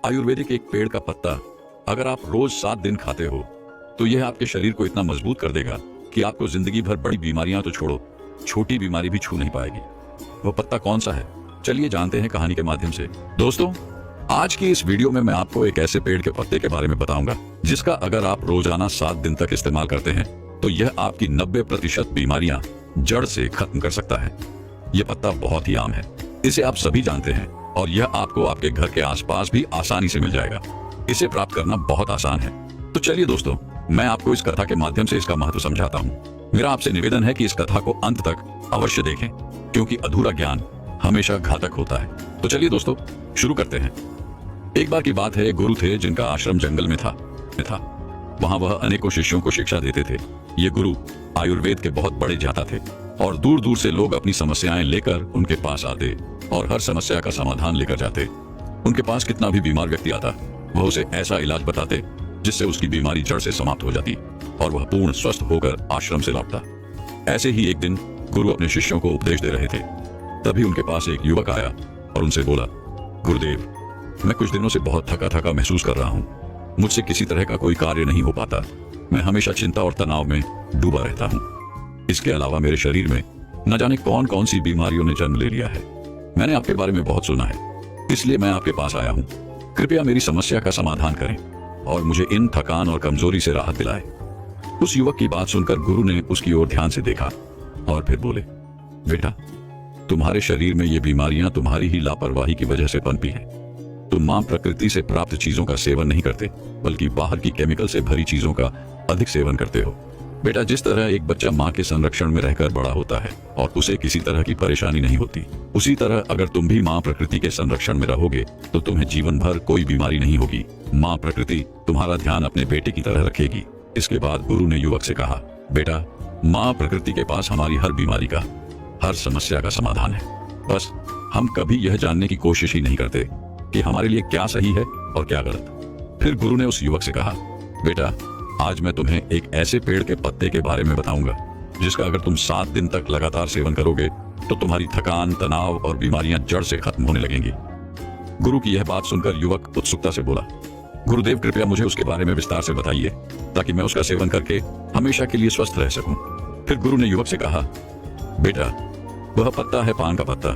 आयुर्वेदिक एक पेड़ का पत्ता अगर आप रोज 7 दिन खाते हो तो यह आपके शरीर को इतना मजबूत कर देगा कि आपको जिंदगी भर बड़ी बीमारियां तो छोड़ो, छोटी बीमारी भी छू नहीं पाएगी। वो पत्ता कौन सा है, चलिए जानते हैं कहानी के माध्यम से। दोस्तों, आज की इस वीडियो में मैं आपको एक ऐसे पेड़ के पत्ते के बारे में बताऊंगा जिसका अगर आप रोजाना 7 दिन तक इस्तेमाल करते हैं तो यह आपकी 90% बीमारियां जड़ से खत्म कर सकता है। यह पत्ता बहुत ही आम है, इसे आप सभी जानते हैं और यह आपको आपके घर के आसपास भी आसानी से मिल जाएगा। इसे प्राप्त करना बहुत आसान है। तो चलिए दोस्तों, मैं आपको इस कथा के माध्यम से इसका महत्व समझाता हूँ। मेरा आपसे निवेदन है कि इस कथा को अंत तक अवश्य देखें, क्योंकि अधूरा ज्ञान हमेशा घातक होता है। तो चलिए दोस्तों, शुरू करते हैं। एक बार की बात है, गुरु थे जिनका आश्रम जंगल में था। वहां वह अनेकों शिष्यों को शिक्षा देते थे। ये गुरु आयुर्वेद के बहुत बड़े ज्ञाता थे और दूर दूर से लोग अपनी समस्याएं लेकर उनके पास आते और हर समस्या का समाधान लेकर जाते। उनके पास कितना भी बीमार व्यक्ति आता, वह उसे ऐसा इलाज बताते जिससे उसकी बीमारी जड़ से समाप्त हो जाती और वह पूर्ण स्वस्थ होकर आश्रम से लौटता। ऐसे ही एक दिन गुरु अपने शिष्यों को उपदेश दे रहे थे। तभी उनके पास एक युवक आया और उनसे बोला, गुरुदेव, मैं कुछ दिनों से बहुत थका थका महसूस कर रहा हूँ। मुझसे किसी तरह का कोई कार्य नहीं हो पाता। मैं हमेशा चिंता और तनाव में डूबा रहता हूँ। इसके अलावा मेरे शरीर में न जाने कौन कौन सी बीमारियों ने जन्म ले लिया है। मैंने आपके बारे में बहुत सुना है, इसलिए मैं आपके पास आया हूँ। कृपया मेरी समस्या का समाधान करें और मुझे इन थकान और कमजोरी से राहत दिलाए। उस युवक की बात सुनकर गुरु ने उसकी ओर ध्यान से देखा और फिर बोले, बेटा, तुम्हारे शरीर में ये बीमारियां तुम्हारी ही लापरवाही की वजह से पनपी है। तुम मां प्रकृति से प्राप्त चीजों का सेवन नहीं करते, बल्कि बाहर की केमिकल से भरी चीजों का अधिक सेवन करते हो। बेटा, जिस तरह एक बच्चा मां के संरक्षण में रहकर बड़ा होता है और उसे किसी तरह की परेशानी नहीं होती, उसी तरह अगर तुम भी मां प्रकृति के संरक्षण में रहोगे तो तुम्हें जीवन भर कोई बीमारी नहीं होगी। मां प्रकृति तुम्हारा ध्यान अपने बेटे की तरह रखेगी। इसके बाद गुरु ने युवक से कहा, बेटा, मां प्रकृति के पास हमारी हर बीमारी का, हर समस्या का समाधान है। बस हम कभी यह जानने की कोशिश ही नहीं करते कि हमारे लिए क्या सही है और क्या गलत। फिर गुरु ने उस युवक से कहा, बेटा, आज मैं तुम्हें एक ऐसे पेड़ के पत्ते के बारे में बताऊंगा जिसका अगर तुम 7 दिन तक लगातार सेवन करोगे तो तुम्हारी थकान, तनाव और बीमारियां जड़ से खत्म होने लगेंगी। गुरु की यह बात सुनकर युवक उत्सुकता से बोला, गुरुदेव, कृपया मुझे उसके बारे में विस्तार से बताइए ताकि मैं उसका सेवन करके हमेशा के लिए स्वस्थ रह सकूं। फिर गुरु ने युवक से कहा, बेटा, वह पत्ता है पान का पत्ता।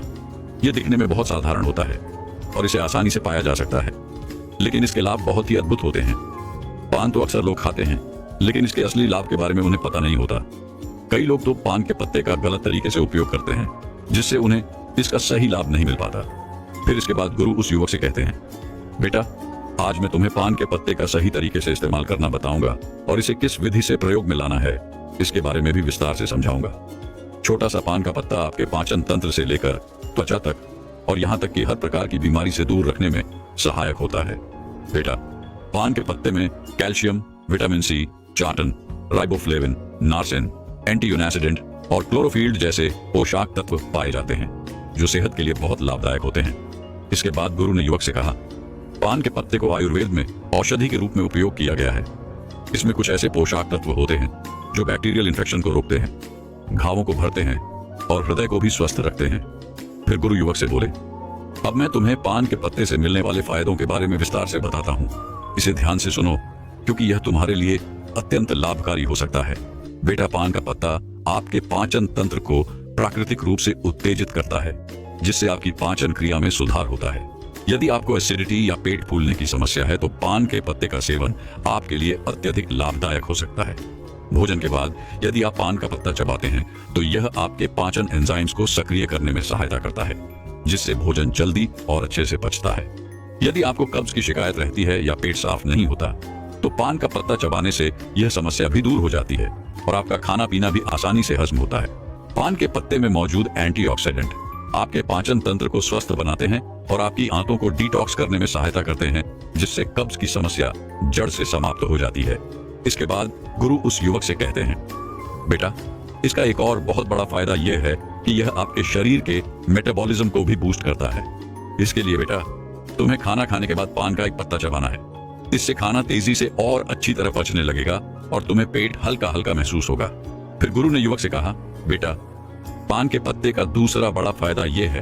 यह दिखने में बहुत साधारण होता है और इसे आसानी से पाया जा सकता है, लेकिन इसके लाभ बहुत ही अद्भुत होते हैं। पान तो अक्सर लोग खाते हैं, लेकिन इसके असली लाभ के बारे में उन्हें पता नहीं होता। कई लोग तो पान के पत्ते का गलत तरीके से उपयोग करते हैं, जिससे उन्हें इसका सही लाभ नहीं मिल पाता। फिर इसके बाद गुरु उस युवक से कहते हैं, बेटा, आज मैं तुम्हें पान के पत्ते का सही तरीके से इस्तेमाल करना बताऊंगा और इसे किस विधि से प्रयोग में लाना है इसके बारे में भी विस्तार से समझाऊंगा। छोटा सा पान का पत्ता आपके पाचन तंत्र से लेकर त्वचा तक और यहाँ तक कि हर प्रकार की बीमारी से दूर रखने में सहायक होता है। बेटा, पान के पत्ते में कैल्शियम, विटामिन सी, चार्टन, राइबोफ्लेविन, नार्सिन, एंटीऑक्सीडेंट और क्लोरोफिल्ड जैसे पोषक तत्व पाए जाते हैं जो सेहत के लिए बहुत लाभदायक होते हैं। इसके बाद गुरु ने युवक से कहा, पान के पत्ते को आयुर्वेद में औषधि के रूप में उपयोग किया गया है। इसमें कुछ ऐसे पोषक तत्व होते हैं जो बैक्टीरियल इन्फेक्शन को रोकते हैं, घावों को भरते हैं और हृदय को भी स्वस्थ रखते हैं। फिर गुरु युवक से बोले, अब मैं तुम्हें पान के पत्ते से मिलने वाले फायदों के बारे में विस्तार से बताता हूँ। इसे ध्यान से सुनो, क्योंकि यह तुम्हारे लिए अत्यंत लाभकारी हो सकता है। बेटा, पान का पत्ता आपके पाचन तंत्र को प्राकृतिक रूप से उत्तेजित करता है, जिससे आपकी पाचन क्रिया में सुधार होता है। यदि आपको एसिडिटी या पेट फूलने की समस्या है तो पान के पत्ते का सेवन आपके लिए अत्यधिक लाभदायक हो सकता है। भोजन के बाद यदि आप पान का पत्ता चबाते हैं तो यह आपके पाचन एंजाइम्स को सक्रिय करने में सहायता करता है, जिससे भोजन जल्दी और अच्छे से पचता है। यदि आपको कब्ज की शिकायत रहती है या पेट साफ नहीं होता तो पान का पत्ता चबाने से यह समस्या भी दूर हो जाती है और आपका खाना पीना भी आसानी से हजम होता है। पान के पत्ते में मौजूद एंटीऑक्सीडेंट आपके पाचन तंत्र को स्वस्थ बनाते हैं और आपकी आंतों को डिटॉक्स करने में सहायता करते हैं, जिससे कब्ज की समस्या जड़ से समाप्त हो जाती है। इसके बाद गुरु उस युवक से कहते हैं, बेटा, इसका एक और बहुत बड़ा फायदा यह है कि यह आपके शरीर के मेटाबॉलिज्म को भी बूस्ट करता है। इसके लिए बेटा, तुम्हें खाना खाने के बाद पान का एक पत्ता चबाना है। इससे खाना तेजी से और अच्छी तरह पचने लगेगा और तुम्हें पेट हल्का हल्का महसूस होगा। फिर गुरु ने युवक से कहा, बेटा, पान के पत्ते का दूसरा बड़ा फायदा यह है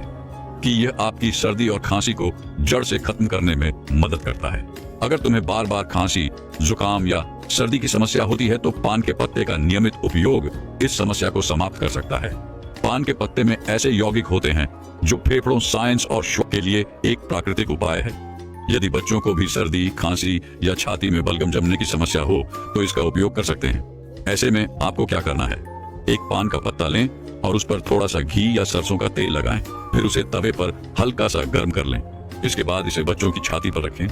कि यह आपकी सर्दी और खांसी को जड़ से खत्म करने में मदद करता है। अगर तुम्हें बार बार खांसी, जुकाम या सर्दी की समस्या होती है तो पान के पत्ते का नियमित उपयोग इस समस्या को समाप्त कर सकता है। पान के पत्ते में ऐसे यौगिक होते हैं जो फेफड़ों, साइंस और शौक के लिए एक प्राकृतिक उपाय है। यदि बच्चों को भी सर्दी, खांसी या छाती में बलगम जमने की समस्या हो तो इसका उपयोग कर सकते हैं। ऐसे में आपको क्या करना है, एक पान का पत्ता लें और उस पर थोड़ा सा घी या सरसों का तेल लगाएं, फिर उसे तवे पर हल्का सा गर्म कर लें। इसके बाद इसे बच्चों की छाती पर रखें।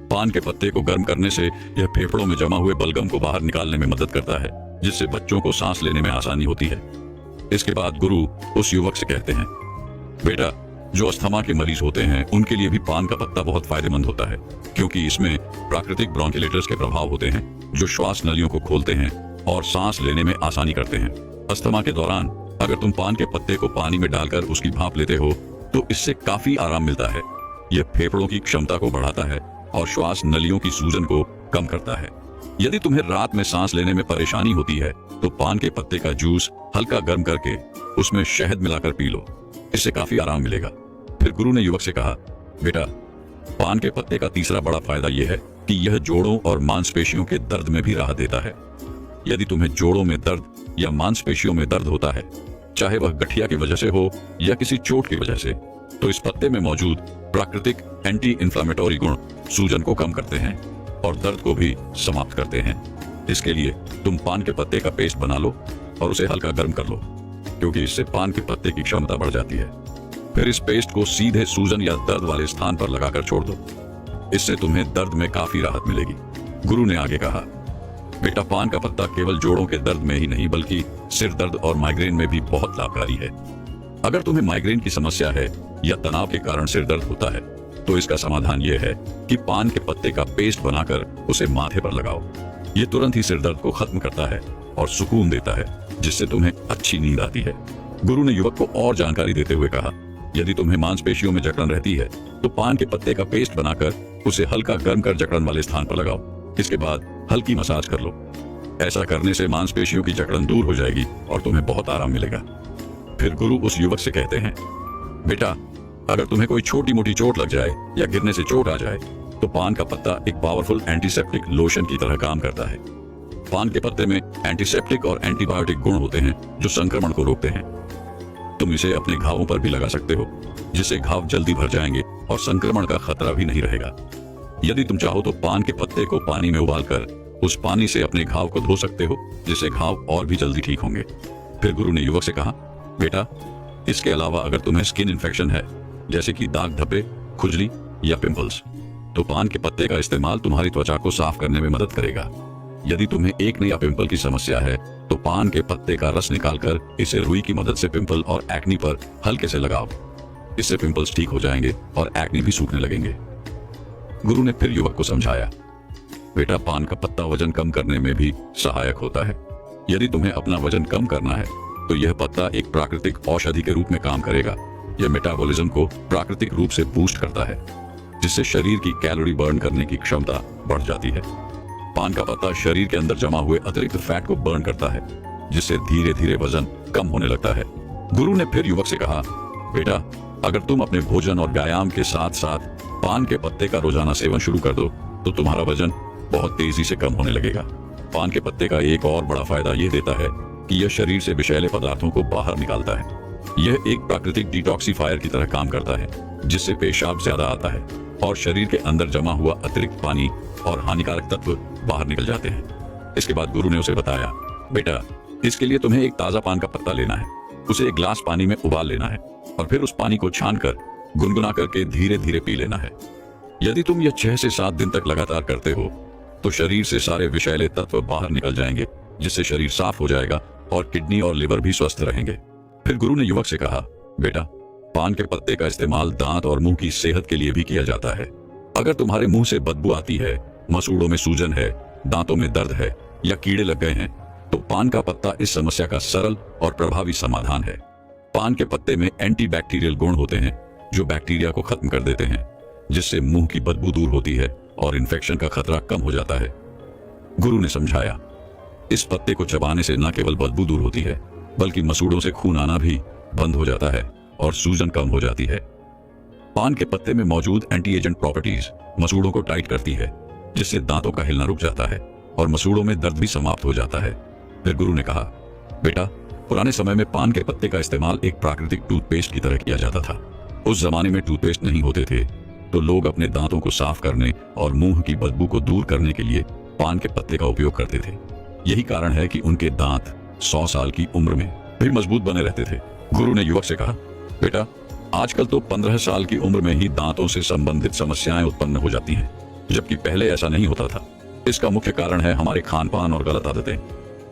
पान के पत्ते को गर्म करने से यह फेफड़ों में जमा हुए बलगम को बाहर निकालने में मदद करता है, जिससे बच्चों को सांस लेने में आसानी होती है। इसके बाद गुरु उस युवक से कहते हैं, बेटा, जो अस्थमा के मरीज होते हैं उनके लिए भी पान का पत्ता बहुत फायदेमंद होता है, क्योंकि इसमें प्राकृतिक ब्रोंकिलेटर्स के प्रभाव होते हैं जो श्वास नलियों को खोलते हैं और सांस लेने में आसानी करते हैं। अस्थमा के दौरान अगर तुम पान के पत्ते को पानी में डालकर उसकी भाप लेते हो तो इससे काफी आराम मिलता है। यह फेफड़ों की क्षमता को बढ़ाता है और श्वास नलियों की सूजन को कम करता है। यदि तुम्हें रात में सांस लेने में परेशानी होती है तो पान के पत्ते का जूस हल्का गर्म करके उसमें शहद मिलाकर पी लो, इससे काफी आराम मिलेगा। फिर गुरु ने युवक से कहा, बेटा, पान के पत्ते का तीसरा बड़ा फायदा यह है कि यह जोड़ों और मांसपेशियों के दर्द में भी राहत देता है। यदि तुम्हें जोड़ों में दर्द या मांसपेशियों में दर्द होता है, चाहे वह गठिया की वजह से हो या किसी चोट की वजह से, तो इस पत्ते में मौजूद प्राकृतिक एंटी इंफ्लेमेटरी गुण सूजन को कम करते हैं और दर्द को भी समाप्त करते हैं। इसके लिए तुम पान के पत्ते का पेस्ट बना लो और उसे हल्का गर्म कर लो, क्योंकि इससे पान के पत्ते की क्षमता बढ़ जाती है। फिर इस पेस्ट को सीधे सूजन या दर्द वाले स्थान पर लगाकर छोड़ दो, इससे तुम्हें दर्द में काफी राहत मिलेगी। गुरु ने आगे कहा, बेटा, पान का पत्ता केवल जोड़ों के दर्द में ही नहीं बल्कि सिर दर्द और माइग्रेन में भी बहुत लाभकारी है। अगर तुम्हें माइग्रेन की समस्या है या तनाव के कारण सिर दर्द होता है तो इसका समाधान यह है कि पान के पत्ते का पेस्ट बनाकर उसे माथे पर लगाओ। ये तुरंत ही सिर दर्द को खत्म करता है और सुकून देता है, जिससे तुम्हें अच्छी नींद आती है। गुरु ने युवक को और जानकारी देते हुए कहा, यदि तुम्हें मांसपेशियों में जकड़न रहती है तो पान के पत्ते का पेस्ट बनाकर उसे हल्का गर्म कर जकड़न वाले स्थान पर लगाओ। इसके बाद हल्की मसाज कर लो। ऐसा करने से मांसपेशियों की जकड़न दूर हो जाएगी और तुम्हें बहुत आराम मिलेगा। फिर गुरु उस युवक से कहते हैं, बेटा, अगर तुम्हें कोई छोटी मोटी चोट लग जाए या गिरने से चोट आ जाए तो पान का पत्ता एक पावरफुल एंटीसेप्टिक लोशन की तरह काम करता है। पान के पत्ते में एंटीसेप्टिक और एंटीबायोटिक गुण होते हैं जो संक्रमण को रोकते हैं। तुम इसे अपने घावों पर भी लगा सकते हो, जिससे घाव जल्दी भर जाएंगे और संक्रमण का खतरा भी नहीं रहेगा। यदि तुम चाहो तो पान के पत्ते को पानी में उबालकर उस पानी से अपने घाव को धो सकते हो, जिससे घाव और भी जल्दी ठीक होंगे। फिर गुरु ने युवक से कहा, बेटा, इसके अलावा अगर तुम्हें स्किन इन्फेक्शन है, जैसे कि दाग धब्बे, खुजली या पिंपल्स, तो पान के पत्ते का इस्तेमाल तुम्हारी त्वचा को साफ करने में मदद करेगा। यदि तुम्हें एक्ने या पिंपल की समस्या है तो पान के पत्ते का रस निकालकर इसे रुई की मदद से पिंपल और एक्ने पर हल्के से लगाओ। इससे पिंपल्स ठीक हो जाएंगे और एक्ने भी सूखने लगेंगे। गुरु ने फिर युवक को समझाया, बेटा, पान का पत्ता वजन कम करने में भी सहायक होता है। यदि तुम्हें अपना वजन कम करना है तो यह पत्ता एक प्राकृतिक औषधि के रूप में काम करेगा। यह मेटाबॉलिज्म को प्राकृतिक रूप से बूस्ट करता है, जिससे शरीर की कैलोरी बर्न करने की क्षमता बढ़ जाती है। पान का पत्ता शरीर के अंदर जमा हुए अतिरिक्त फैट को बर्न करता है, जिससे धीरे धीरे वजन कम होने लगता है। गुरु ने फिर युवक से कहा, बेटा, अगर तुम अपने भोजन और व्यायाम के साथ साथ पान के पत्ते का रोजाना सेवन शुरू कर दो तो तुम्हारा वजन बहुत तेजी से कम होने लगेगा। पान के पत्ते का एक और बड़ा फायदा यह देता है कि यह शरीर से विषैले पदार्थों को बाहर निकालता है। यह एक प्राकृतिक डिटॉक्सिफायर की तरह काम करता है, जिससे पेशाब ज्यादा आता है और शरीर के अंदर जमा हुआ अतिरिक्त पानी और हानिकारक तत्व बाहर निकल जाते हैं। इसके बाद गुरु ने उसे बताया, बेटा, इसके लिए तुम्हें एक ताजा पान का पत्ता लेना है, उसे एक गिलास पानी में उबाल लेना है और फिर उस पानी को छानकर गुनगुना करके धीरे धीरे पी लेना है। यदि तुम यह 6 से 7 दिन तक लगातार करते हो तो शरीर से सारे विषैले तत्व बाहर निकल जाएंगे, जिससे शरीर साफ हो जाएगा और किडनी और लिवर भी स्वस्थ रहेंगे। फिर गुरु ने युवक से कहा, बेटा, पान के पत्ते का इस्तेमाल दांत और मुंह की सेहत के लिए भी किया जाता है। अगर तुम्हारे मुंह से बदबू आती है, मसूड़ों में सूजन है, दांतों में दर्द है या कीड़े लग गए हैं, तो पान का पत्ता इस समस्या का सरल और प्रभावी समाधान है। पान के पत्ते में एंटीबैक्टीरियल गुण होते हैं जो बैक्टीरिया को खत्म कर देते हैं, जिससे मुंह की बदबू दूर होती है और इन्फेक्शन का खतरा कम हो जाता है। गुरु ने समझाया, इस पत्ते को चबाने से न केवल बदबू दूर होती है बल्कि मसूड़ों से खून आना भी बंद हो जाता है और सूजन कम हो जाती है। पान के पत्ते में मौजूद एंटी एजेंट प्रॉपर्टीज मसूड़ों को टाइट करती है, जिससे दांतों का हिलना रुक जाता है और मसूड़ों में दर्द भी समाप्त हो जाता है। फिर गुरु ने कहा, बेटा, पुराने समय में पान के पत्ते का इस्तेमाल एक प्राकृतिक टूथपेस्ट की तरह किया जाता था। उस जमाने में टूथपेस्ट नहीं होते थे, तो लोग अपने दांतों को साफ करने और मुंह की बदबू को दूर करने के लिए पान के पत्ते का उपयोग करते थे। यही कारण है कि उनके दांत 100 साल की उम्र में भी मजबूत बने रहते थे। गुरु ने युवक से कहा, बेटा, आजकल तो 15 साल की उम्र में ही दांतों से संबंधित समस्याएं उत्पन्न हो जाती हैं, जबकि पहले ऐसा नहीं होता था। इसका मुख्य कारण है हमारे खान पान और गलत आदतें।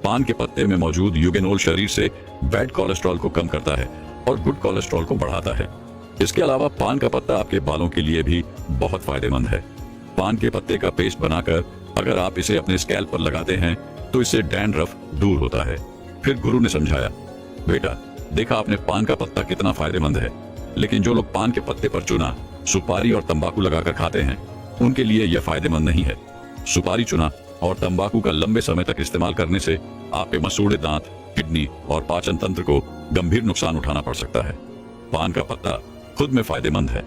पान के पत्ते में मौजूद यूगेनोल शरीर से बैड कोलेस्ट्रॉल को कम करता है और गुड कोलेस्ट्रॉल को बढ़ाता है। इसके अलावा पान का पत्ता आपके बालों के लिए भी बहुत फायदेमंद है। पान के पत्ते का पेस्ट बनाकर अगर आप इसे अपने स्कैल्प पर लगाते हैं तो इससे डैंड्रफ दूर होता है। फिर गुरु ने समझाया, बेटा, देखा आपने पान का पत्ता कितना फायदेमंद है, लेकिन जो लोग पान के पत्ते पर चूना, सुपारी और तंबाकू लगाकर खाते हैं, उनके लिए यह फायदेमंद नहीं है। सुपारी, चूना और तंबाकू का लंबे समय तक इस्तेमाल करने से आपके मसूड़े दांत, किडनी और पाचन तंत्र को गंभीर नुकसान उठाना पड़ सकता है। पान का पत्ता खुद में फायदेमंद है,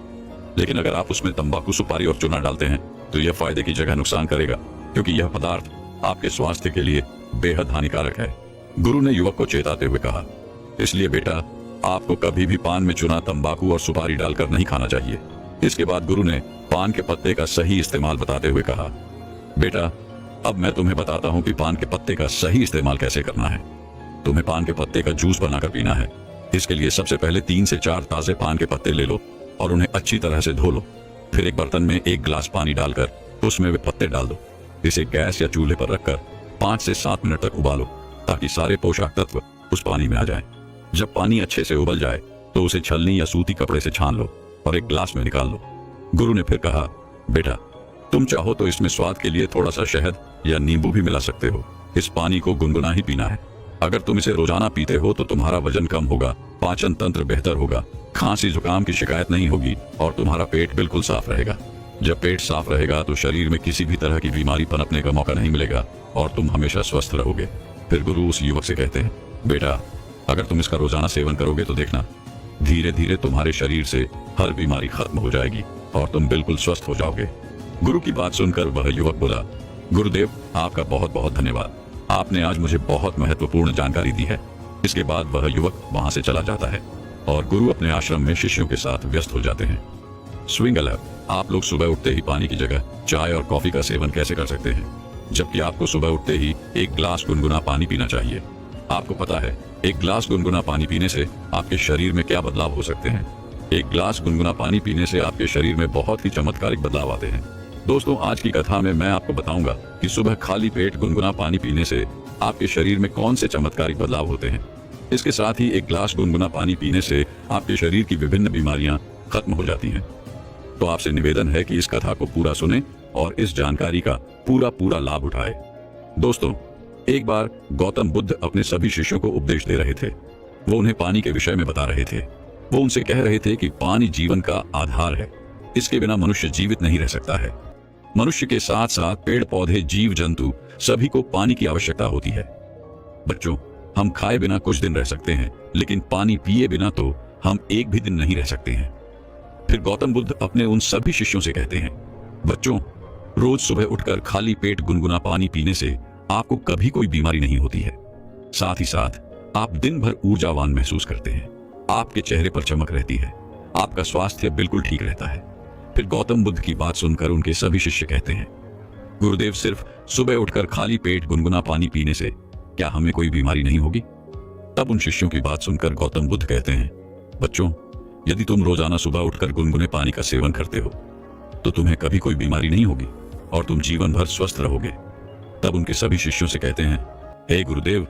लेकिन अगर आप उसमें तंबाकू, सुपारी और चूना डालते हैं तो यह फायदे की जगह नुकसान करेगा, क्योंकि यह पदार्थ आपके स्वास्थ्य के लिए बेहद हानिकारक है। गुरु ने युवक को चेताते हुए कहा, इसलिए बेटा, आपको कभी भी पान में चूना, तंबाकू और सुपारी डालकर नहीं खाना चाहिए। इसके बाद गुरु ने पान के पत्ते का सही इस्तेमाल बताते हुए कहा, बेटा, अब मैं तुम्हें बताता हूँ कि पान के पत्ते का सही इस्तेमाल कैसे करना है। तुम्हें पान के पत्ते का जूस बनाकर पीना है। इसके लिए सबसे पहले 3 से 4 ताजे पान के पत्ते ले लो और उन्हें अच्छी तरह से धो लो। फिर एक बर्तन में 1 गिलास पानी डालकर उसमें वे पत्ते डाल दो। इसे गैस या चूल्हे पर रखकर 5 से 7 मिनट तक उबालो, ताकि सारे पोषक तत्व उस पानी में आ जाएं। जब पानी अच्छे से उबल जाए तो उसे छलनी या सूती कपड़े से छान लो और एक गिलास में निकाल लो। गुरु ने फिर कहा, बेटा, तुम चाहो तो इसमें स्वाद के लिए थोड़ा सा शहद या नींबू भी मिला सकते हो। इस पानी को गुनगुना ही पीना है। अगर तुम इसे रोजाना पीते हो तो तुम्हारा वजन कम होगा, पाचन तंत्र बेहतर होगा, खांसी जुकाम की शिकायत नहीं होगी और तुम्हारा पेट बिल्कुल साफ रहेगा। जब पेट साफ रहेगा तो शरीर में किसी भी तरह की बीमारी पनपने का मौका नहीं मिलेगा और तुम हमेशा स्वस्थ रहोगे। फिर गुरु उस युवक से कहते हैं, बेटा, अगर तुम इसका रोजाना सेवन करोगे तो देखना, धीरे धीरे तुम्हारे शरीर से हर बीमारी खत्म हो जाएगी और तुम बिल्कुल स्वस्थ हो जाओगे। गुरु की बात सुनकर वह युवक बोला, गुरुदेव, आपका बहुत बहुत धन्यवाद। आपने आज मुझे बहुत महत्वपूर्ण जानकारी दी है। इसके बाद वह युवक वहां से चला जाता है और गुरु अपने आश्रम में शिष्यों के साथ व्यस्त हो जाते हैं। स्विंग अलर्ट, आप लोग सुबह उठते ही पानी की जगह चाय और कॉफी का सेवन कैसे कर सकते हैं, जबकि आपको सुबह उठते ही 1 गिलास गुनगुना पानी पीना चाहिए। आपको पता है 1 गिलास गुनगुना पानी पीने से आपके शरीर में क्या बदलाव हो सकते हैं। 1 गिलास गुनगुना पानी पीने से आपके शरीर में बहुत ही चमत्कारिक बदलाव आते हैं। दोस्तों, आज की कथा में मैं आपको बताऊंगा कि सुबह खाली पेट गुनगुना पानी पीने से आपके शरीर में कौन से चमत्कारिक बदलाव होते हैं। इसके साथ ही 1 गिलास गुनगुना पानी पीने से आपके शरीर की विभिन्न बीमारियां खत्म हो जाती हैं। तो आपसे निवेदन है कि इस कथा को पूरा सुने और इस जानकारी का पूरा लाभ उठाए। दोस्तों, एक बार गौतम बुद्ध अपने सभी शिष्यों को उपदेश दे रहे थे। वो उन्हें पानी के विषय में बता रहे थे। वो उनसे कह रहे थे कि पानी जीवन का आधार है। इसके बिना मनुष्य जीवित नहीं रह सकता है। मनुष्य के साथ साथ पेड़ पौधे, जीव जंतु सभी को पानी की आवश्यकता होती है। बच्चों, हम खाए बिना कुछ दिन रह सकते हैं, लेकिन पानी पिए बिना तो हम एक भी दिन नहीं रह सकते हैं। फिर गौतम बुद्ध अपने उन सभी शिष्यों से कहते हैं, बच्चों, रोज सुबह उठकर खाली पेट गुनगुना पानी पीने से आपको कभी कोई बीमारी नहीं होती है। साथ ही साथ आप दिन भर ऊर्जावान महसूस करते हैं। आपके चेहरे पर चमक रहती है। आपका स्वास्थ्य बिल्कुल ठीक रहता है। फिर गौतम बुद्ध की बात सुनकर उनके सभी शिष्य कहते हैं, गुरुदेव, सिर्फ सुबह उठकर खाली पेट गुनगुना पानी पीने से क्या हमें कोई बीमारी नहीं होगी? तब उन शिष्यों की बात सुनकर गौतम बुद्ध कहते हैं, बच्चों, यदि तुम रोजाना सुबह उठकर गुनगुने पानी का सेवन करते हो तो तुम्हें कभी कोई बीमारी नहीं होगी और तुम जीवन भर स्वस्थ रहोगे। तब उनके सभी शिष्यों से कहते हैं, हे गुरुदेव,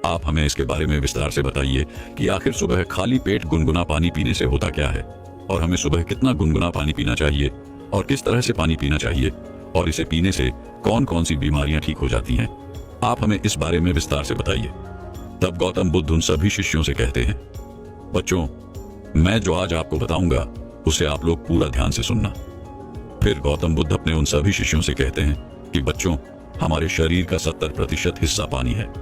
आप हमें इसके बारे में विस्तार से बताइए कि आखिर सुबह खाली पेट गुनगुना पानी पीने से होता क्या है और हमें सुबह कितना गुनगुना पानी पीना चाहिए और किस तरह से पानी पीना चाहिए और इसे पीने से कौन कौन सी बीमारियां ठीक हो जाती हैं। आप हमें इस बारे में विस्तार से बताइए। तब गौतम बुद्ध उन सभी शिष्यों से कहते हैं, बच्चों, मैं जो आज आपको बताऊंगा उसे आप लोग पूरा ध्यान से सुनना। फिर गौतम बुद्ध अपने उन सभी शिष्यों से कहते हैं कि बच्चों, हमारे शरीर का 70% हिस्सा पानी है।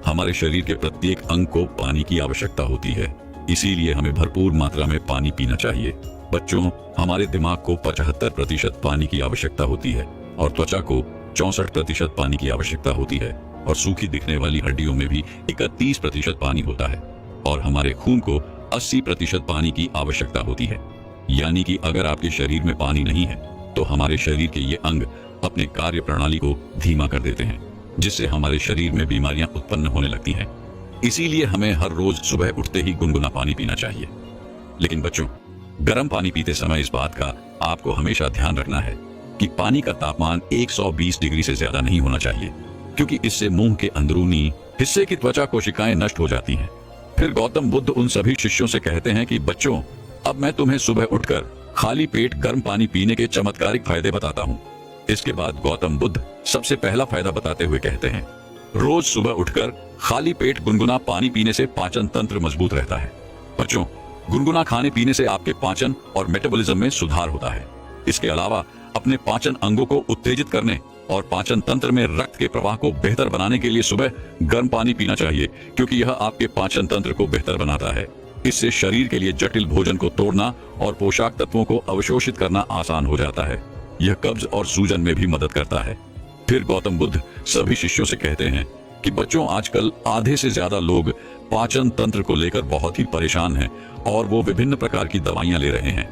हमारे शरीर के प्रत्येक अंग को पानी की आवश्यकता होती है, इसीलिए हमें भरपूर मात्रा में पानी पीना चाहिए। बच्चों, हमारे दिमाग को 75% पानी की आवश्यकता होती है और त्वचा को 64% पानी की आवश्यकता होती है और सूखी दिखने वाली हड्डियों में भी 31% पानी होता है और हमारे खून को 80% पानी की आवश्यकता होती है। यानी कि अगर आपके शरीर में पानी नहीं है तो हमारे शरीर के ये अंग अपने कार्य प्रणाली को धीमा कर देते हैं, जिससे हमारे शरीर में बीमारियां उत्पन्न होने लगती हैं। इसीलिए हमें हर रोज सुबह उठते ही गुनगुना पानी पीना चाहिए। लेकिन बच्चों, गर्म पानी पीते समय इस बात का आपको हमेशा ध्यान रखना है कि पानी का तापमान 120 डिग्री से ज्यादा नहीं होना चाहिए, क्योंकि इससे मुंह के अंदरूनी हिस्से की त्वचा कोशिकाएं नष्ट हो जाती हैं। फिर गौतम बुद्ध उन सभी शिष्यों से कहते हैं कि बच्चों, अब मैं तुम्हें सुबह उठकर खाली पेट गर्म पानी पीने के चमत्कारिक फायदे बताता हूँ। इसके बाद गौतम बुद्ध सबसे पहला फायदा बताते हुए कहते हैं, रोज सुबह उठकर खाली पेट गुनगुना पानी पीने से पाचन तंत्र मजबूत रहता है। बच्चों, गुनगुना खाने पीने से आपके पाचन और मेटाबॉलिज्म में सुधार होता है। इसके अलावा अपने पाचन अंगों को उत्तेजित करने और पाचन तंत्र में रक्त के प्रवाह को बेहतर बनाने के लिए सुबह गर्म पानी पीना चाहिए, क्योंकि यह आपके पाचन तंत्र को बेहतर बनाता है। इससे शरीर के लिए जटिल भोजन को तोड़ना और पोषक तत्वों को अवशोषित करना आसान हो जाता है। यह कब्ज और सूजन में भी मदद करता है। फिर गौतम बुद्ध सभी शिष्यों से कहते हैं कि बच्चों, आजकल आधे से ज्यादा लोग पाचन तंत्र को लेकर बहुत ही परेशान हैं और वो विभिन्न प्रकार की दवाइयां ले रहे हैं,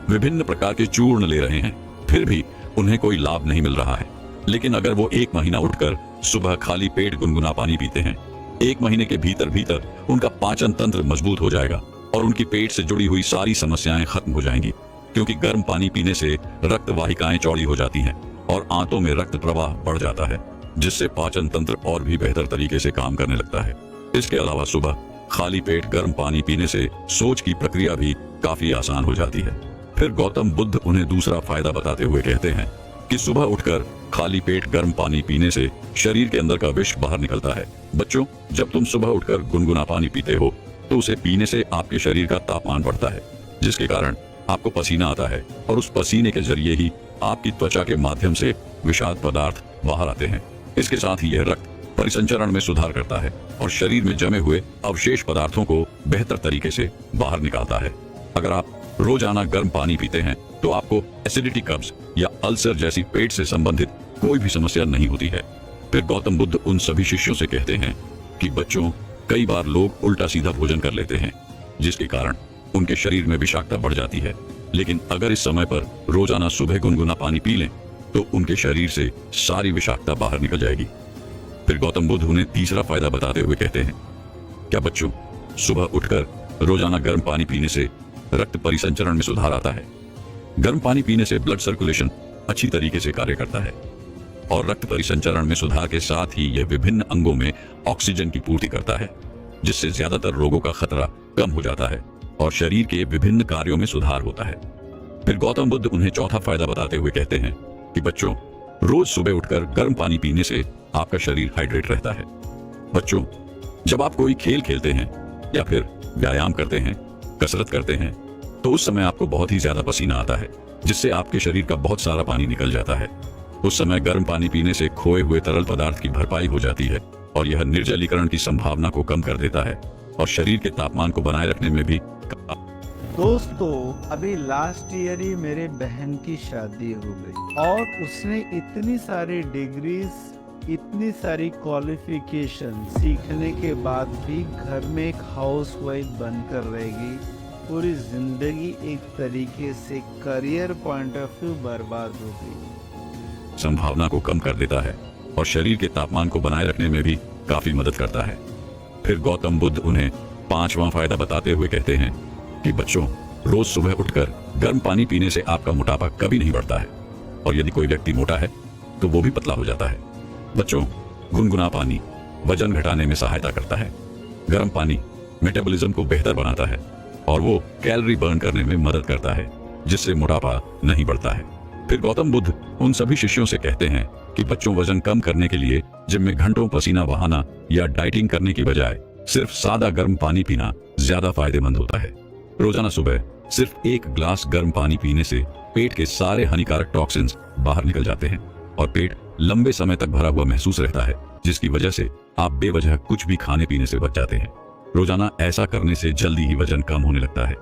विभिन्न प्रकार के चूर्ण ले रहे हैं, फिर भी उन्हें कोई लाभ नहीं मिल रहा है। लेकिन अगर वो 1 महीना उठकर सुबह खाली पेट गुनगुना पानी पीते हैं, 1 महीने के भीतर भीतर उनका पाचन तंत्र मजबूत हो जाएगा और उनकी पेट से जुड़ी हुई सारी समस्याएं खत्म हो जाएंगी, क्योंकि गर्म पानी पीने से रक्त वाहिकाएं चौड़ी हो जाती हैं और आंतों में रक्त प्रवाह बढ़ जाता है, जिससे पाचन तंत्र और भी बेहतर तरीके से काम करने लगता है। इसके अलावा सुबह खाली पेट गर्म पानी पीने से सोच की प्रक्रिया भी काफी आसान हो जाती है। फिर गौतम बुद्ध उन्हें दूसरा फायदा बताते हुए कहते हैं कि सुबह उठकर खाली पेट गर्म पानी पीने से शरीर के अंदर का विष बाहर निकलता है। बच्चों, जब तुम सुबह उठकर गुनगुना पानी पीते हो तो उसे पीने से आपके शरीर का तापमान बढ़ता है, जिसके कारण आपको पसीना आता है और उस पसीने के जरिए ही आपकी त्वचा के माध्यम से विषाक्त पदार्थ बाहर आते हैं। इसके साथ ही यह रक्त परिसंचरण में सुधार करता है और शरीर में जमे हुए अवशेष पदार्थों को बेहतर तरीके से बाहर निकालता है। अगर आप रोजाना गर्म पानी पीते हैं तो आपको एसिडिटी, कब्ज या अल्सर जैसी पेट से संबंधित कोई भी समस्या नहीं होती है। फिर गौतम बुद्ध उन सभी शिष्यों से कहते हैं कि बच्चों, कई बार लोग उल्टा सीधा भोजन कर लेते हैं, जिसके कारण उनके शरीर में विषाक्तता बढ़ जाती है। लेकिन अगर इस समय पर रोजाना सुबह गुनगुना पानी पी लें तो उनके शरीर से सारी विषाक्तता बाहर निकल जाएगी। फिर गौतम बुद्ध उन्हें तीसरा फायदा बताते हुए कहते हैं, क्या बच्चों, सुबह उठकर रोजाना गर्म पानी पीने से रक्त परिसंचरण में सुधार आता है। गर्म पानी पीने से ब्लड सर्कुलेशन अच्छी तरीके से कार्य करता है और रक्त परिसंचरण में सुधार के साथ ही यह विभिन्न अंगों में ऑक्सीजन की पूर्ति करता है, जिससे ज्यादातर रोगों का खतरा कम हो जाता है और शरीर के विभिन्न कार्यों में सुधार होता है। फिर गौतम बुद्ध उन्हें चौथा फायदा बताते हुए कहते हैं कि बच्चों, रोज सुबह उठकर गर्म पानी पीने से आपका शरीर हाइड्रेट रहता है। बच्चों, जब आप कोई खेल खेलते हैं या फिर व्यायाम करते हैं, कसरत करते हैं, तो उस समय आपको बहुत ही ज्यादा पसीना आता है, जिससे आपके शरीर का बहुत सारा पानी निकल जाता है। उस समय गर्म पानी पीने से खोए हुए तरल पदार्थ की भरपाई हो जाती है और यह निर्जलीकरण की संभावना को कम कर देता है और शरीर के तापमान को बनाए रखने में भी। दोस्तों, अभी लास्ट ईयर ही मेरे बहन की शादी हो गई और उसने इतनी सारी डिग्रीज, इतनी सारी क्वालिफिकेशन सीखने के बाद भी घर में एक हाउसवाइफ बनकर रहेगी। पूरी जिंदगी एक तरीके से करियर पॉइंट ऑफ व्यू बर्बाद हो गई। संभावना को कम कर देता है और शरीर के तापमान को बनाए रखने में भी काफी मदद करता है। फिर गौतम बुद्ध उन्हें पांचवा फायदा बताते हुए कहते हैं कि बच्चों, रोज सुबह उठकर गर्म पानी पीने से आपका मोटापा कभी नहीं बढ़ता है और यदि कोई व्यक्ति मोटा है तो वो भी पतला हो जाता है। बच्चों, गुनगुना पानी वजन घटाने में सहायता करता है। गर्म पानी मेटाबॉलिज्म को बेहतर बनाता है और वो कैलोरी बर्न करने में मदद करता है, जिससे मोटापा नहीं बढ़ता है। फिर गौतम बुद्ध उन सभी शिष्यों से कहते हैं कि बच्चों, वजन कम करने के लिए जिम में घंटों पसीना बहाना या डाइटिंग करने की बजाय सिर्फ सादा गर्म पानी पीना ज्यादा फायदेमंद होता है। रोजाना सुबह सिर्फ 1 ग्लास गर्म पानी पीने से पेट के सारे हानिकारक टॉक्सिन्स बाहर निकल जाते हैं और पेट लंबे समय तक भरा हुआ महसूस रहता है, जिसकी वजह से आप बेवजह कुछ भी खाने पीने से बच जाते हैं। रोजाना ऐसा करने से जल्दी ही वजन कम होने लगता है।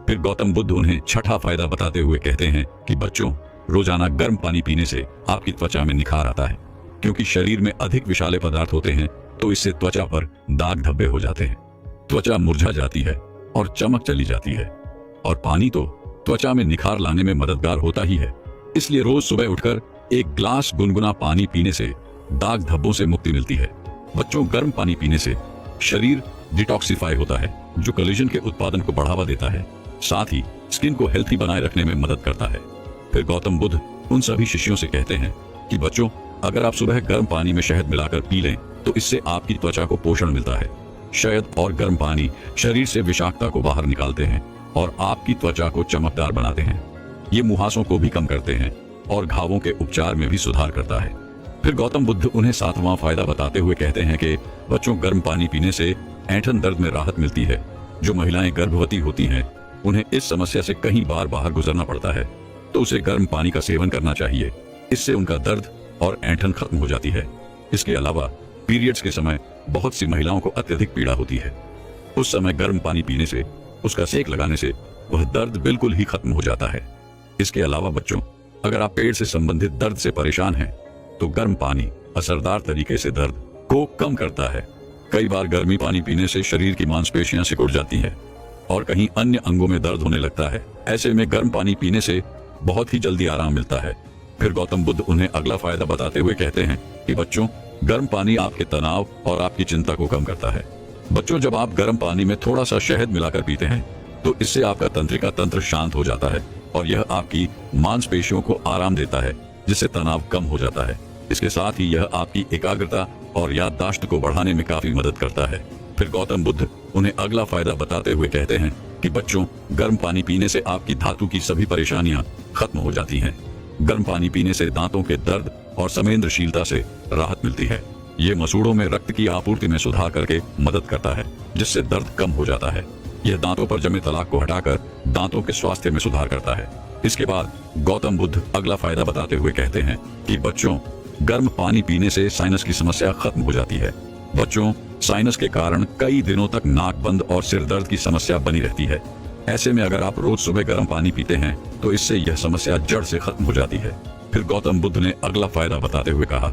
फिर गौतम बुद्ध उन्हें छठा फायदा बताते हुए कहते हैं कि बच्चों, रोजाना गर्म पानी पीने से आपकी त्वचा में निखार आता है, क्योंकि शरीर में अधिक विषाले पदार्थ होते हैं तो इससे त्वचा पर दाग धब्बे हो जाते हैं, त्वचा मुरझा जाती है और चमक चली जाती है। और पानी तो त्वचा में निखार लाने में मददगार होता ही है। इसलिए रोज सुबह उठकर एक ग्लास गुनगुना पानी पीने से दाग धब्बों से मुक्ति मिलती है। बच्चों, गर्म पानी पीने से शरीर डिटॉक्सिफाई होता है, जो कोलेजन के उत्पादन को बढ़ावा देता है, साथ ही स्किन को हेल्थी बनाए रखने में मदद करता है। फिर गौतम बुद्ध उन सभी शिष्यों से कहते हैं कि बच्चों, अगर आप सुबह गर्म पानी में शहद मिलाकर पी लें तो इससे आपकी त्वचा को पोषण मिलता है। शहद और गर्म पानी शरीर से विषाक्तता को बाहर निकालते हैं और आपकी त्वचा को चमकदार बनाते हैं। ये मुहासों को भी कम करते हैं और घावों के उपचार में भी सुधार करता है। फिर गौतम बुद्ध उन्हें सातवां फायदा बताते हुए कहते हैं कि बच्चों, गर्म पानी पीने से ऐंठन दर्द में राहत मिलती है। जो महिलाएं गर्भवती होती हैं उन्हें इस समस्या से कई बार बाहर गुजरना पड़ता है, तो उसे गर्म पानी का सेवन करना चाहिए। इससे उनका दर्द और ऐंठन खत्म हो जाती है। इसके अलावा पीरियड्स के समय बहुत सी महिलाओं को अत्यधिक पीड़ा होती है। उस समय गर्म पानी पीने से, उसका सेक लगाने से वह दर्द बिल्कुल ही खत्म हो जाता है। इसके अलावा बच्चों, अगर आप पेट से संबंधित दर्द से परेशान हैं तो गर्म पानी असरदार तरीके से दर्द को कम करता है। कई बार गर्मी पानी पीने से शरीर की मांसपेशियां सिकुड़ जाती हैं और कहीं अन्य अंगों में दर्द होने लगता है। ऐसे में गर्म पानी पीने से बहुत ही जल्दी आराम मिलता है। फिर गौतम बुद्ध उन्हें अगला फायदा बताते हुए कहते हैं कि बच्चों, गर्म पानी आपके तनाव और आपकी चिंता को कम करता है। बच्चों, जब आप गर्म पानी में थोड़ा सा शहद मिलाकर पीते हैं तो इससे आपका तंत्रिका तंत्र शांत हो जाता है और यह आपकी मांसपेशियों को आराम देता है, जिससे तनाव कम हो जाता है। इसके साथ ही यह आपकी एकाग्रता और याददाश्त को बढ़ाने में काफी मदद करता है। फिर गौतम बुद्ध उन्हें अगला फायदा बताते हुए कहते हैं कि बच्चों, गर्म पानी पीने से आपकी धातु की सभी परेशानियां खत्म हो जाती हैं। गर्म पानी पीने से दांतों के दर्द और संवेदनशीलता से राहत मिलती है। ये मसूड़ों में रक्त की आपूर्ति में सुधार करके मदद करता है, जिससे दर्द कम हो जाता है। यह दांतों पर जमे तलाक को हटाकर दांतों के स्वास्थ्य में सुधार करता है। इसके बाद गौतम बुद्ध अगला फायदा बताते हुए कहते हैं कि बच्चों, गर्म पानी पीने से साइनस की समस्या खत्म हो जाती है। बच्चों, साइनस के कारण कई दिनों तक नाक बंद और सिर दर्द की समस्या बनी रहती है। ऐसे में अगर आप रोज सुबह गर्म पानी पीते हैं तो इससे यह समस्या जड़ से खत्म हो जाती है। फिर गौतम बुद्ध ने अगला फायदा बताते हुए कहा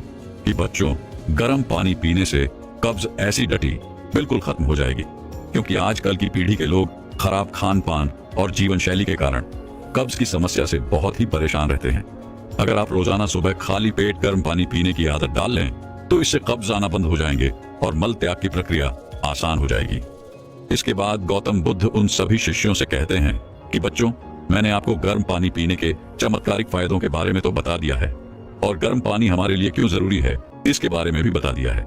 कि बच्चों, गर्म पानी पीने से कब्ज, एसिडिटी बिल्कुल खत्म हो जाएगी, क्योंकि आजकल की पीढ़ी के लोग खराब खान पान और जीवन शैली के कारण कब्ज की समस्या से बहुत ही परेशान रहते हैं। अगर आप रोजाना सुबह खाली पेट गर्म पानी पीने की आदत डाल लें तो इससे कब्ज आना बंद हो जाएंगे और मल त्याग की प्रक्रिया आसान हो जाएगी। इसके बाद गौतम बुद्ध उन सभी शिष्यों से कहते हैं कि बच्चों, मैंने आपको गर्म पानी पीने के चमत्कारिक फायदों के बारे में तो बता दिया है और गर्म पानी हमारे लिए क्यों जरूरी है इसके बारे में भी बता दिया है।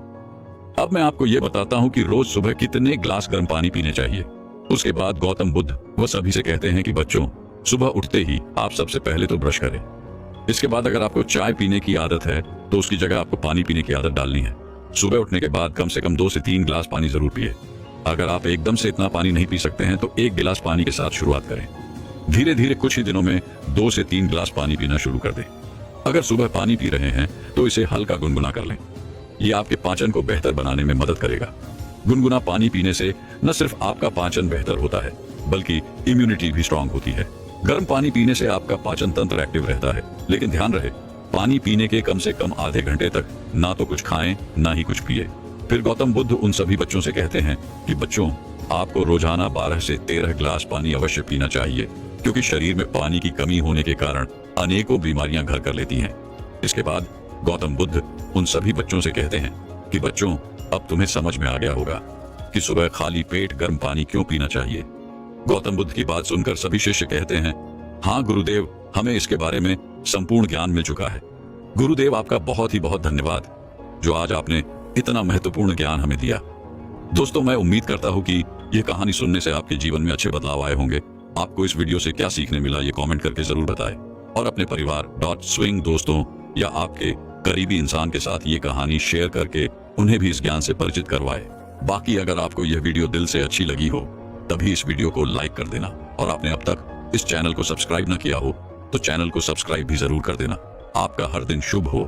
अब मैं आपको ये बताता हूँ कि रोज सुबह कितने ग्लास गर्म पानी पीने चाहिए। उसके बाद गौतम बुद्ध वह सभी से कहते हैं कि बच्चों, सुबह उठते ही आप सबसे पहले तो ब्रश करें। इसके बाद अगर आपको चाय पीने की आदत है तो उसकी जगह आपको पानी पीने की आदत डालनी है। सुबह उठने के बाद कम से कम 2 से 3 ग्लास पानी जरूर पिए। अगर आप एकदम से इतना पानी नहीं पी सकते हैं तो 1 गिलास पानी के साथ शुरुआत करें। धीरे धीरे कुछ ही दिनों में 2 से 3 ग्लास पानी पीना शुरू कर दें। अगर सुबह पानी पी रहे हैं तो इसे हल्का गुनगुना कर लें। ये आपके पाचन को बेहतर बनाने में मदद करेगा। गुनगुना पानी पीने से न सिर्फ आपका पाचन बेहतर होता है बल्कि इम्यूनिटी भी स्ट्रांग होती है। गर्म पानी पीने से आपका पाचन तंत्र एक्टिव रहता है, लेकिन ध्यान रहे, पानी पीने के कम से कम आधे घंटे तक ना तो कुछ खाएं ना ही कुछ पिए। फिर गौतम बुद्ध उन सभी बच्चों से कहते हैं कि बच्चों, आपको रोजाना 12 से 13 ग्लास पानी अवश्य पीना चाहिए, क्योंकि शरीर में पानी की कमी होने के कारण अनेकों बीमारियां घर कर लेती हैं। इसके बाद गौतम बुद्ध उन सभी बच्चों से कहते हैं कि बच्चों, अब तुम्हें समझ में आ गया होगा कि सुबह खाली पेट गर्म पानी क्यों पीना चाहिए। गौतम बुद्ध की बात सुनकर सभी शिष्य कहते हैं, हाँ गुरुदेव, हमें इसके बारे में संपूर्ण ज्ञान मिल चुका है। गुरुदेव, आपका बहुत ही बहुत धन्यवाद जो आज आपने इतना महत्वपूर्ण ज्ञान हमें दिया। दोस्तों, मैं उम्मीद करता हूँ कि यह कहानी सुनने से आपके जीवन में अच्छे बदलाव आए होंगे। आपको इस वीडियो से क्या सीखने मिला ये कमेंट करके जरूर बताएं और अपने परिवार .swing दोस्तों या आपके करीबी इंसान के साथ ये कहानी शेयर करके उन्हें भी इस ज्ञान से परिचित करवाएं। बाकी अगर आपको यह वीडियो दिल से अच्छी लगी हो तभी इस वीडियो को लाइक कर देना और आपने अब तक इस चैनल को सब्सक्राइब न किया हो तो चैनल को सब्सक्राइब भी जरूर कर देना। आपका हर दिन शुभ हो।